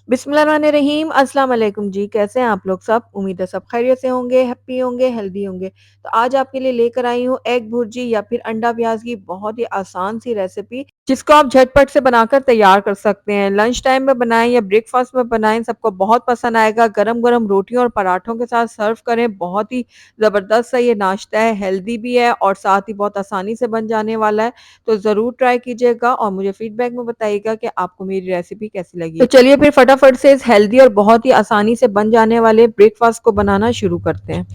बिस्मिल्लाहिर्रहमानिर्रहीम अस्सलाम वालेकुम जी, कैसे हैं आप लोग सब? उम्मीद है सब खैरियत से होंगे, हैप्पी होंगे, हेल्दी होंगे। तो आज आपके लिए लेकर आई हूँ एग भुर्जी या फिर अंडा प्याज की बहुत ही आसान सी रेसिपी, जिसको आप झटपट से बनाकर तैयार कर सकते हैं। लंच टाइम में बनाएं या ब्रेकफास्ट में बनाएं, सबको बहुत पसंद आएगा। गरम-गरम रोटियों और पराठों के साथ सर्व करें, बहुत ही ज़बरदस्त सा ये नाश्ता है, हेल्दी भी है और साथ ही बहुत आसानी से बन जाने वाला है। तो ज़रूर ट्राई कीजिएगा और मुझे फीडबैक में बताइएगा कि आपको मेरी रेसिपी कैसी लगी। तो चलिए फिर फटाफट से इस हेल्दी और बहुत ही आसानी से बन जाने वाले ब्रेकफास्ट को बनाना शुरू करते हैं।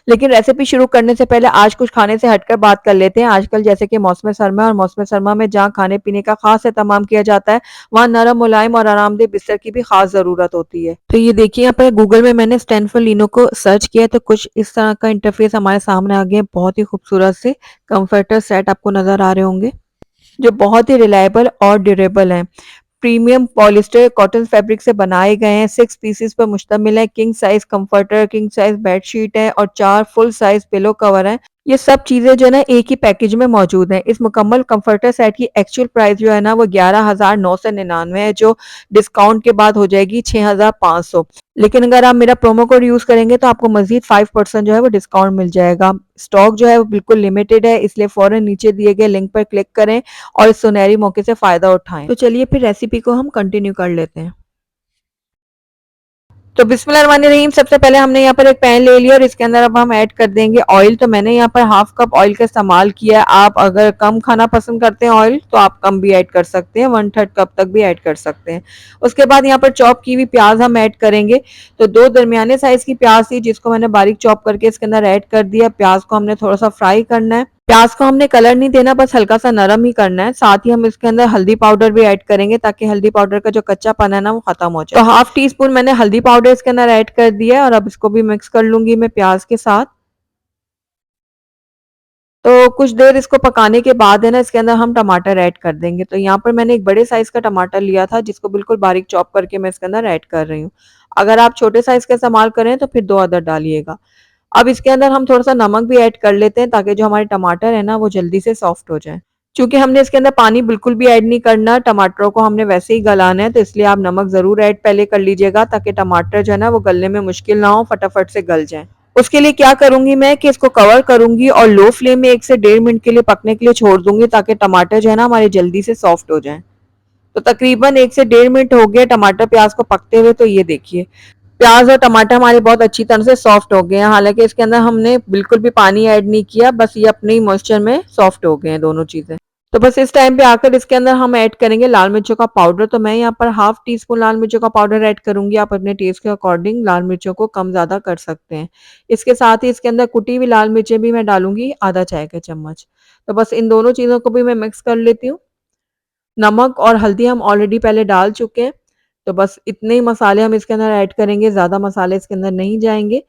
लेकिन रेसिपी शुरू करने से पहले आज कुछ खाने से हटकर बात कर लेते हैं। आजकल जैसे कि मौसम सरमा है और मौसम सरमा में जहाँ खाने-पीने का खास एहतमाम किया जाता है, वहाँ नरम, मुलायम और आरामदेह बिस्तर की भी खास ज़रूरत होती है। तो ये देखिए यहाँ पर गूगल में मैंने स्टैनफोर्ड लिनो को सर्च किया तो कुछ इस तरह का इंटरफेस हमारे सामने आ गया। बहुत ही खूबसूरत से कंफर्टर सेट आपको नज़र आ रहे होंगे, जो बहुत ही रिलायबल और ड्यूरेबल हैं। प्रीमियम पॉलिस्टर कॉटन फैब्रिक से बनाए गए हैं, 6 पीसेस पर मुश्तमिल है। King size comforter, king size bedsheet है और 4 फुल साइज पिलो कवर हैं। ये सब चीजें जो है ना एक ही पैकेज में मौजूद हैं। इस मुकम्मल कंफर्टर सेट की एक्चुअल प्राइस जो है ना वो 11,999 है, जो डिस्काउंट के बाद हो जाएगी 6,500। लेकिन अगर आप मेरा प्रोमो कोड यूज करेंगे तो आपको मजीद 5% जो है वो डिस्काउंट मिल जाएगा। स्टॉक जो है वो बिल्कुल लिमिटेड है, इसलिए फौरन नीचे दिए गए लिंक पर क्लिक करें और इस सुनहरी मौके से फ़ायदा उठाएँ। तो चलिए फिर रेसिपी को हम कंटिन्यू कर लेते हैं। तो बिस्मिल्लाहिर्रहमानिर्रहीम, सबसे पहले हमने यहाँ पर एक पैन ले लिया और इसके अंदर अब हम ऐड कर देंगे ऑयल। तो मैंने यहाँ पर हाफ कप ऑयल का इस्तेमाल किया है। आप अगर कम खाना पसंद करते हैं ऑयल तो आप कम भी ऐड कर सकते हैं, 1/3 कप तक भी ऐड कर सकते हैं। उसके बाद यहाँ पर चॉप की हुई प्याज हम ऐड करेंगे। तो 2 दरमियाने साइज की प्याज थी जिसको मैंने बारीक चॉप करके इसके अंदर ऐड कर दिया। प्याज को हमने थोड़ा सा फ्राई करना है। प्याज को हमने कलर नहीं देना, बस हल्का सा नरम ही करना है। साथ ही हम इसके अंदर हल्दी पाउडर भी ऐड करेंगे ताकि हल्दी पाउडर का जो कच्चापन है ना वो खत्म हो जाए। तो हाफ टी स्पून मैंने हल्दी पाउडर इसके अंदर ऐड कर दिया है और अब इसको भी मिक्स कर लूंगी मैं प्याज के साथ। तो कुछ देर इसको पकाने के बाद है ना इसके अंदर हम टमाटर ऐड कर देंगे। तो यहाँ पर मैंने एक बड़े साइज का टमाटर लिया था जिसको बिल्कुल बारीक चॉप करके मैं इसके अंदर ऐड कर रही हूँ। अगर आप छोटे साइज का इस्तेमाल करें तो फिर 2 अदर डालिएगा। अब इसके अंदर हम थोड़ा सा नमक भी ऐड कर लेते हैं ताकि जो हमारे टमाटर है ना वो जल्दी से सॉफ्ट हो जाए। चूंकि हमने इसके अंदर पानी बिल्कुल भी ऐड नहीं करना, टमाटरों को हमने वैसे ही गलाना है, तो इसलिए आप नमक जरूर ऐड पहले कर लीजिएगा ताकि टमाटर जो है ना वो गलने में मुश्किल ना हो, फटाफट से गल जाए। उसके लिए क्या करूंगी मैं कि इसको कवर करूंगी और लो फ्लेम में 1 से 1.5 मिनट के लिए पकने के लिए छोड़ दूंगी ताकि टमाटर जो है ना हमारे जल्दी से सॉफ्ट हो जाए। तो तकरीबन 1 से 1.5 मिनट हो गए टमाटर प्याज को पकते हुए। तो ये देखिए प्याज और टमाटर हमारे बहुत अच्छी तरह से सॉफ्ट हो गए हैं। हालांकि इसके अंदर हमने बिल्कुल भी पानी ऐड नहीं किया, बस ये अपने ही मॉइस्चर में सॉफ्ट हो गए हैं दोनों चीजें। तो बस इस टाइम पे आकर इसके अंदर हम ऐड करेंगे लाल मिर्चों का पाउडर। तो मैं यहाँ पर हाफ टी स्पून लाल मिर्चों का पाउडर ऐड करूंगी। आप अपने टेस्ट के अकॉर्डिंग लाल मिर्चों को कम ज्यादा कर सकते हैं। इसके साथ ही इसके अंदर कुटी हुई लाल मिर्चें भी मैं डालूंगी, आधा चाय का चम्मच। तो बस इन दोनों चीजों को भी मैं मिक्स कर लेती हूँ। नमक और हल्दी हम ऑलरेडी पहले डाल चुके हैं। तो बस इतने ही मसाले हम इसके अंदर ऐड करेंगे, ज़्यादा मसाले इसके अंदर नहीं जाएँगे।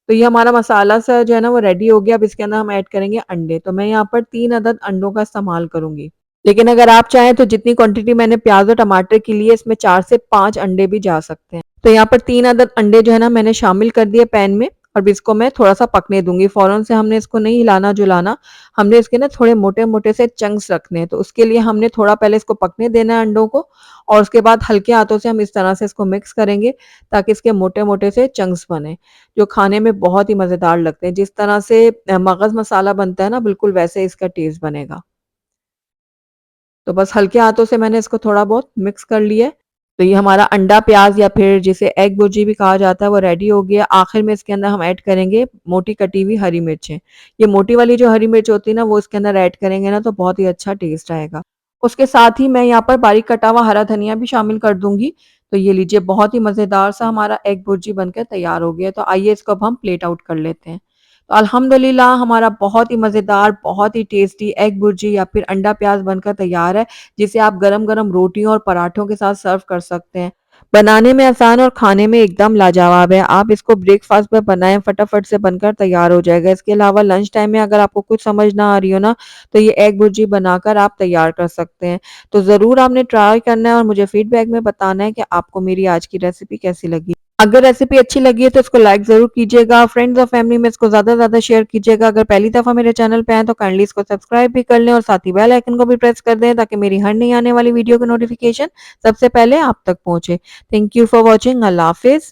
तो ये हमारा मसाला सा जो है ना वो रेडी हो गया। अब इसके अंदर हम ऐड करेंगे अंडे। तो मैं यहाँ पर 3 अदद अंडों का इस्तेमाल करूँगी। लेकिन अगर आप चाहें तो जितनी क्वांटिटी मैंने प्याज़ और टमाटर की ली है इसमें 4 से 5 अंडे भी जा सकते हैं। तो यहाँ पर 3 अदद अंडे जो है ना मैंने शामिल कर दिए पैन में। अब इसको मैं थोड़ा-सा पकने दूँगी। फ़ौरन से हमने इसको नहीं हिलाना-जुलाना। हमने इसके ना थोड़े मोटे-मोटे से चंक्स रखने हैं। तो उसके लिए हमने थोड़ा पहले इसको पकने देना है अंडों को और उसके बाद हल्के हाथों से हम इस तरह से इसको मिक्स करेंगे ताकि इसके मोटे-मोटे से चंक्स बने, जो खाने में बहुत ही मज़ेदार लगते हैं। जिस तरह से मगज़ मसाला बनता है ना बिल्कुल वैसे इसका टेस्ट बनेगा। तो बस हल्के हाथों से मैंने इसको थोड़ा बहुत मिक्स कर लिया है। तो ये हमारा अंडा प्याज या फिर जिसे एग भुर्जी भी कहा जाता है वो रेडी हो गया। आखिर में इसके अंदर हम ऐड करेंगे मोटी कटी हुई हरी मिर्चें। ये मोटी वाली जो हरी मिर्च होती है ना वो इसके अंदर ऐड करेंगे ना तो बहुत ही अच्छा टेस्ट आएगा। उसके साथ ही मैं यहाँ पर बारीक कटा हुआ हरा धनिया भी शामिल कर दूंगी। तो ये लीजिए बहुत ही मज़ेदार सा हमारा एग भुर्जी बनकर तैयार हो गया है। तो आइए इसको अब हम प्लेट आउट कर लेते हैं। तो अल्हम्दुलिल्लाह हमारा बहुत ही मज़ेदार, बहुत ही टेस्टी एग भुर्जी या फिर अंडा प्याज बनकर तैयार है, जिसे आप गरम-गरम रोटियों और पराठों के साथ सर्व कर सकते हैं। बनाने में आसान और खाने में एकदम लाजवाब है। आप इसको ब्रेकफास्ट में बनाएं, फटाफट से बनकर तैयार हो जाएगा। इसके अलावा लंच टाइम में अगर आपको कुछ समझ ना आ रही हो ना, तो ये एग भुर्जी बनाकर आप तैयार कर सकते हैं। तो ज़रूर आपने ट्राई करना है और मुझे फीडबैक में बताना है कि आपको मेरी आज की रेसिपी कैसी लगी। अगर रेसिपी अच्छी लगी है तो इसको लाइक ज़रूर कीजिएगा, फ्रेंड्स और फैमिली में इसको ज़्यादा से ज़्यादा शेयर कीजिएगा। अगर पहली दफ़ा मेरे चैनल पे आएँ तो काइंडली इसको सब्सक्राइब भी कर लें और साथ ही बेल आइकन को भी प्रेस कर दें ताकि मेरी हर नई आने वाली वीडियो की नोटिफ़िकेशन सबसे पहले आप तक पहुँचे। Thank you for watching. अल्लाह हाफ़िज़।